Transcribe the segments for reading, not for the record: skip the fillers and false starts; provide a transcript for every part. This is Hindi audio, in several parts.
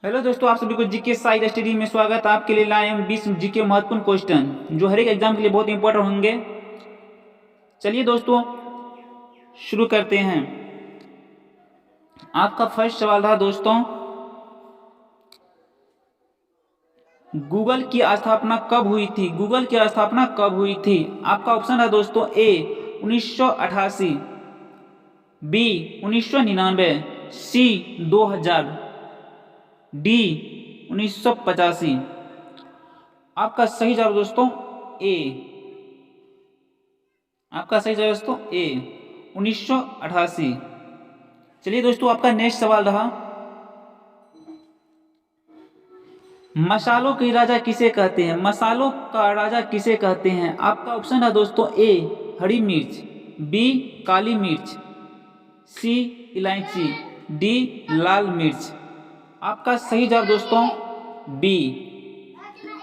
हेलो दोस्तों, आप सभी को जीके साइड स्टडी में स्वागत। आपके लिए लाए हम 20 जीके महत्वपूर्ण क्वेश्चन जो हर एक एग्जाम के लिए बहुत इंपॉर्टेंट होंगे। चलिए दोस्तों शुरू करते हैं। आपका फर्स्ट सवाल रहा दोस्तों, गूगल की स्थापना कब हुई थी? गूगल की स्थापना कब हुई थी? आपका ऑप्शन है दोस्तों ए 1988, बी 1999, सी 2000, डी 1985। आपका सही जवाब दोस्तों ए। आपका सही जवाब दोस्तों ए 1988। चलिए दोस्तों आपका नेक्स्ट सवाल रहा, मसालों के राजा किसे कहते हैं? मसालों का राजा किसे कहते हैं? आपका ऑप्शन है दोस्तों ए हरी मिर्च, बी काली मिर्च, सी इलायची, डी लाल मिर्च। आपका सही जवाब दोस्तों बी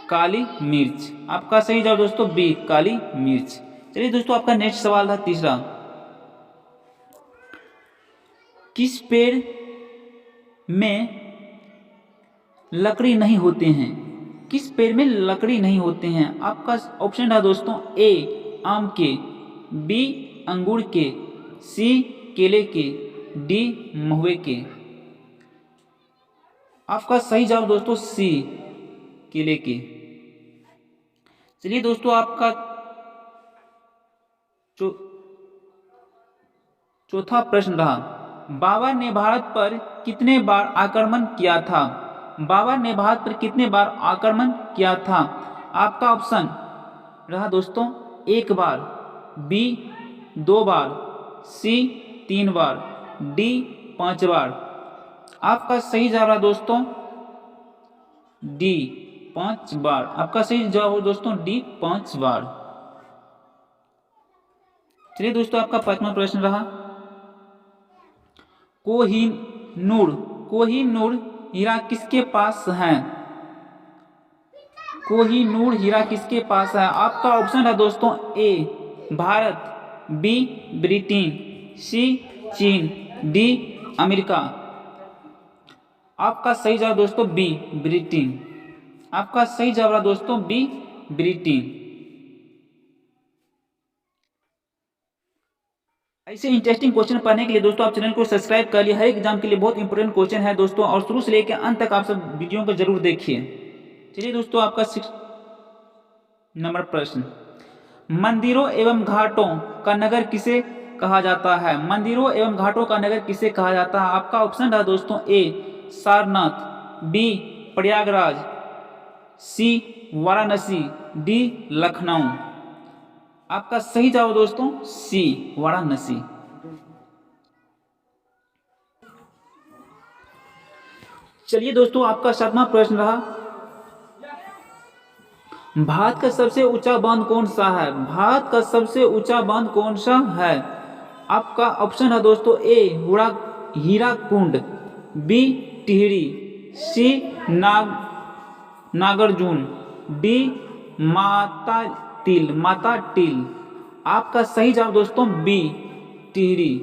काली मिर्च। आपका सही जवाब दोस्तों बी काली मिर्च। चलिए दोस्तों आपका नेक्स्ट सवाल है तीसरा, किस पेड़ में लकड़ी नहीं होते हैं? किस पेड़ में लकड़ी नहीं होते हैं? आपका ऑप्शन है दोस्तों ए आम के, बी अंगूर के, सी केले के, डी महुए के। आपका सही जवाब दोस्तों सी केले के। चलिए दोस्तों आपका चौथा प्रश्न रहा, बाबर ने भारत पर कितने बार आक्रमण किया था? बाबर ने भारत पर कितने बार आक्रमण किया था? आपका ऑप्शन रहा दोस्तों एक बार, बी 2 बार, सी 3 बार, डी 5 बार। आपका सही जवाब रहा दोस्तों डी 5 बार। आपका सही जवाब हो दोस्तों डी 5 बार। चलिए दोस्तों आपका पांचवा प्रश्न रहा, कोहिनूर कोहिनूर हीरा किसके पास है? कोहिनूर हीरा किसके पास है? आपका ऑप्शन है दोस्तों ए भारत, बी ब्रिटेन, सी चीन, डी अमेरिका। आपका सही जवाब दोस्तों बी ब्रिटेन। आपका सही जवाब रहा दोस्तों बी ब्रिटेन। ऐसे इंटरेस्टिंग क्वेश्चन पढ़ने के लिए दोस्तों आप चैनल को सब्सक्राइब कर लिए। हर एग्जाम के लिए बहुत इंपॉर्टेंट क्वेश्चन है दोस्तों, और शुरू से लेकर अंत तक आप सब वीडियो को जरूर देखिए। चलिए दोस्तों आपका 6 नंबर प्रश्न, मंदिरों एवं घाटों का नगर किसे कहा जाता है? मंदिरों एवं घाटों का नगर किसे कहा जाता है? आपका ऑप्शन है दोस्तों ए सारनाथ, बी प्रयागराज, सी वाराणसी, डी लखनऊ। आपका सही जवाब दोस्तों सी वाराणसी। चलिए दोस्तों आपका 7वां प्रश्न रहा, भारत का सबसे ऊंचा बांध कौन सा है? भारत का सबसे ऊंचा बांध कौन सा है? आपका ऑप्शन है दोस्तों ए हीराकुंड, बी टिहरी, सी नागार्जुन, डी माता टील। आपका सही जवाब दोस्तों बी टिहरी।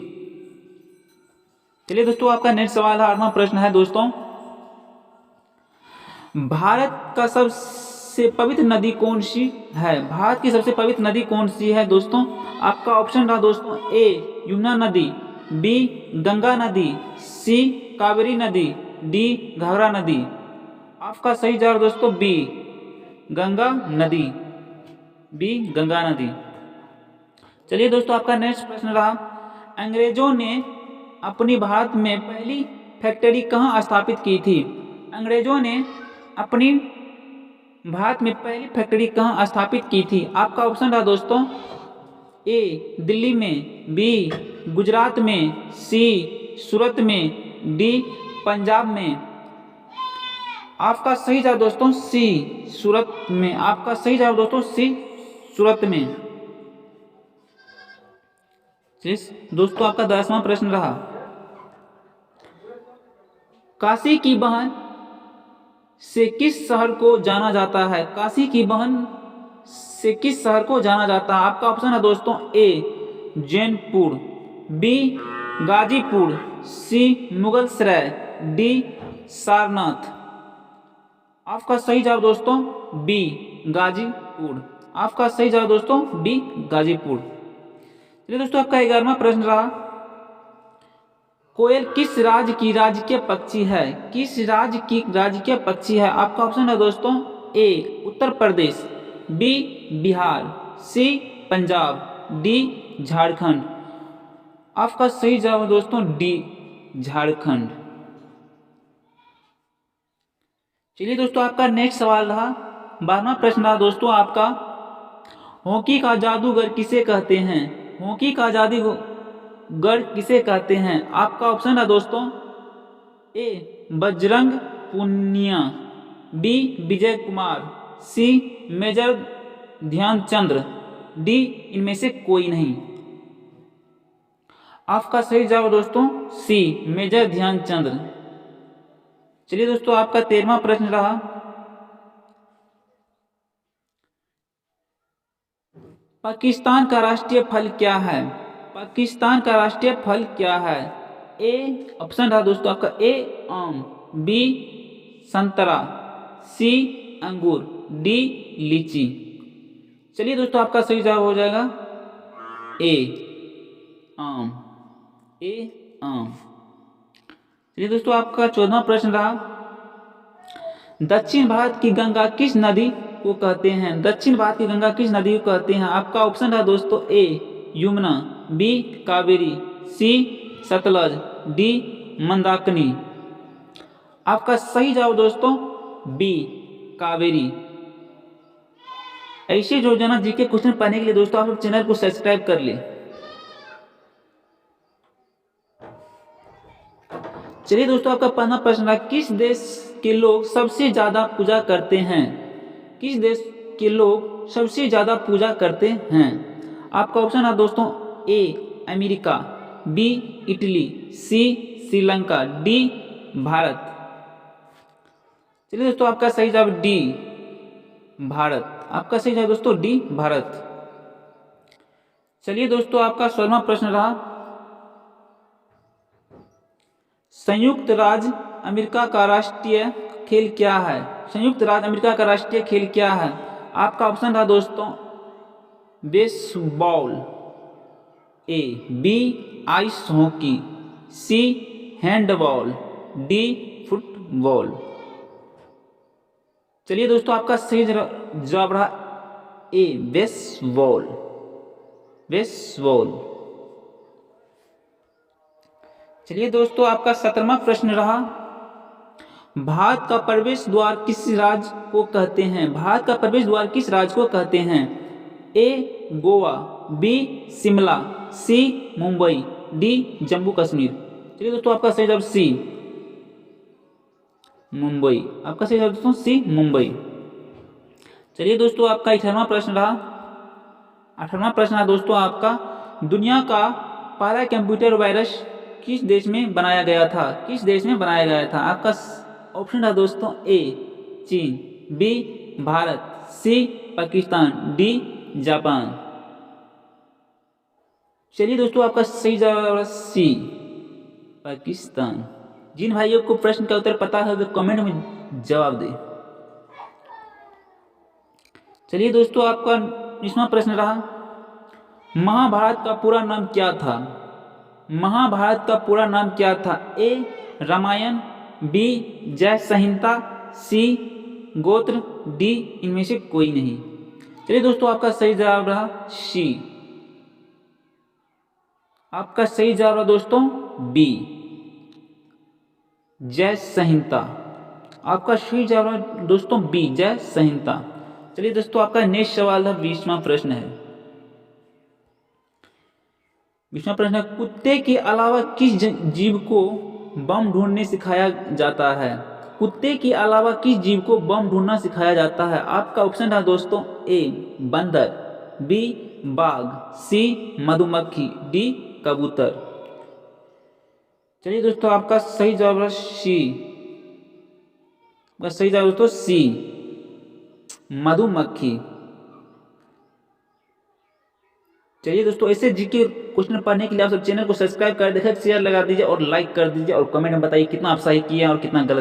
चलिए दोस्तों आपका नेक्स्ट सवाल है 8वां प्रश्न है दोस्तों, भारत का सबसे पवित्र नदी कौन सी है? भारत की सबसे पवित्र नदी कौन सी है दोस्तों? आपका ऑप्शन रहा दोस्तों ए यमुना नदी, बी गंगा नदी, सी कावेरी नदी, डी घाघरा नदी। आपका सही जवाब दोस्तों बी गंगा नदी, बी गंगा नदी। चलिए दोस्तों आपका नेक्स्ट प्रश्न रहा, अंग्रेजों ने अपनी भारत में पहली फैक्ट्री कहाँ स्थापित की थी? अंग्रेजों ने अपनी भारत में पहली फैक्ट्री कहाँ स्थापित की थी? आपका ऑप्शन रहा दोस्तों ए दिल्ली में, बी गुजरात में, सी सूरत में, डी पंजाब में। आपका सही जवाब दोस्तों सी सूरत में। आपका सही जवाब दोस्तों सी सूरत में। दोस्तों आपका 10वां प्रश्न रहा, काशी की बहन से किस शहर को जाना जाता है? काशी की बहन से किस शहर को जाना जाता है? आपका ऑप्शन है दोस्तों ए जौनपुर, बी गाजीपुर, सी मुगलसराय, डी सारनाथ। आपका सही जवाब दोस्तों बी गाजीपुर। आपका सही जवाब दोस्तों बी गाजीपुर। चलिए दोस्तों आपका 11वां प्रश्न रहा, कोयल किस राज्य की राजकीय पक्षी है? किस राज्य की राजकीय पक्षी है? आपका ऑप्शन है दोस्तों ए उत्तर प्रदेश, बी बिहार, सी पंजाब, डी झारखंड। आपका सही जवाब है दोस्तों डी झारखंड। चलिए दोस्तों आपका नेक्स्ट सवाल रहा, 12वां प्रश्न रहा दोस्तों आपका, हॉकी का जादूगर किसे कहते हैं? हॉकी का जादूगर किसे कहते हैं? आपका ऑप्शन है दोस्तों A Bajrang Punia, B Vijay Kumar, C major Dhyanchandra, D इनमें से कोई नहीं। आपका सही जवाब दोस्तों सी मेजर ध्यानचंद्र। चलिए दोस्तों आपका 13वां प्रश्न रहा, पाकिस्तान का राष्ट्रीय फल क्या है? पाकिस्तान का राष्ट्रीय फल क्या है? ए ऑप्शन रहा दोस्तों आपका ए आम, बी संतरा, सी अंगूर, डी लीची। चलिए दोस्तों आपका सही जवाब हो जाएगा ए आम, ए आम। चलिए दोस्तों आपका 14वां प्रश्न रहा, दक्षिण भारत की गंगा किस नदी को कहते हैं? दक्षिण भारत की गंगा किस नदी को कहते हैं? आपका ऑप्शन है दोस्तों ए यमुना, बी कावेरी, सी सतलज, डी मंदाकिनी। आपका सही जवाब दोस्तों बी कावेरी। ऐसे रोजाना जीके क्वेश्चन पढ़ने के लिए दोस्तों आप लोग चैनल को सब्सक्राइब कर ले। चलिए दोस्तों आपका 15वां प्रश्न है, किस देश के लोग सबसे ज्यादा पूजा करते हैं? किस देश के लोग सबसे ज्यादा पूजा करते हैं? आपका ऑप्शन है दोस्तों A America, B Italy, C Sri Lanka, D Bharat. चलिए दोस्तों आपका सही जवाब डी भारत। आपका सही जवाब दोस्तों डी भारत। चलिए दोस्तों आपका 16वां प्रश्न रहा, संयुक्त राज्य अमेरिका का राष्ट्रीय खेल क्या है? संयुक्त राज्य अमेरिका का राष्ट्रीय खेल क्या है? आपका ऑप्शन था दोस्तों baseball, A B ice hockey, C handball, D football. चलिए दोस्तों आपका सही जवाब रहा ए बेसबॉल, बेसबॉल। चलिए दोस्तों आपका 17वां प्रश्न रहा, भारत का प्रवेश द्वार किस राज्य को कहते हैं? भारत का प्रवेश द्वार किस राज्य को कहते हैं? ए गोवा, बी शिमला, सी मुंबई, डी जम्मू कश्मीर। चलिए दोस्तों आपका सही जवाब सी मुंबई। आपका सही जवाब दोस्तों सी मुंबई। चलिए दोस्तों आपका 18वां प्रश्न रहा, 18वां प्रश्न है दोस्तों आपका, दुनिया का पहला कंप्यूटर वायरस किस देश में बनाया गया था? किस देश में बनाया गया था? आपका ऑप्शन है दोस्तों ए चीन, बी भारत, सी पाकिस्तान, डी जापान। चलिए दोस्तों आपका सही जवाब है सी पाकिस्तान। जिन भाइयों को प्रश्न का उत्तर पता है तो कमेंट में जवाब दे। चलिए दोस्तों आपका 19वां प्रश्न रहा, महाभारत का पूरा नाम क्या था? महाभारत का पूरा नाम क्या था? ए रामायण, बी जय संहिता, सी गोत्र, डी इनमें से कोई नहीं। चलिए दोस्तों आपका सही जवाब रहा सी। आपका सही जवाब रहा दोस्तों बी जय संहिता। आपका सही जवाब रहा दोस्तों बी जय संहिता। चलिए दोस्तों आपका नेक्स्ट सवाल है, 20वां प्रश्न है। 20वां प्रश्न है, कुत्ते के अलावा किस जीव को बम ढूंढने सिखाया जाता है? कुत्ते के अलावा किस जीव को बम ढूंढना सिखाया जाता है? आपका ऑप्शन है दोस्तों ए बंदर, बी बाघ, सी मधुमक्खी, डी कबूतर। चलिए दोस्तों आपका सही जवाब है सी। सही जवाब दोस्तों सी मधुमक्खी। चलिए दोस्तों ऐसे जीके क्वेश्चन पढ़ने के लिए आप सब चैनल को सब्सक्राइब कर देखें, शेयर लगा दीजिए और लाइक कर दीजिए और कमेंट में बताइए कितना आप सही किए और कितना गलत।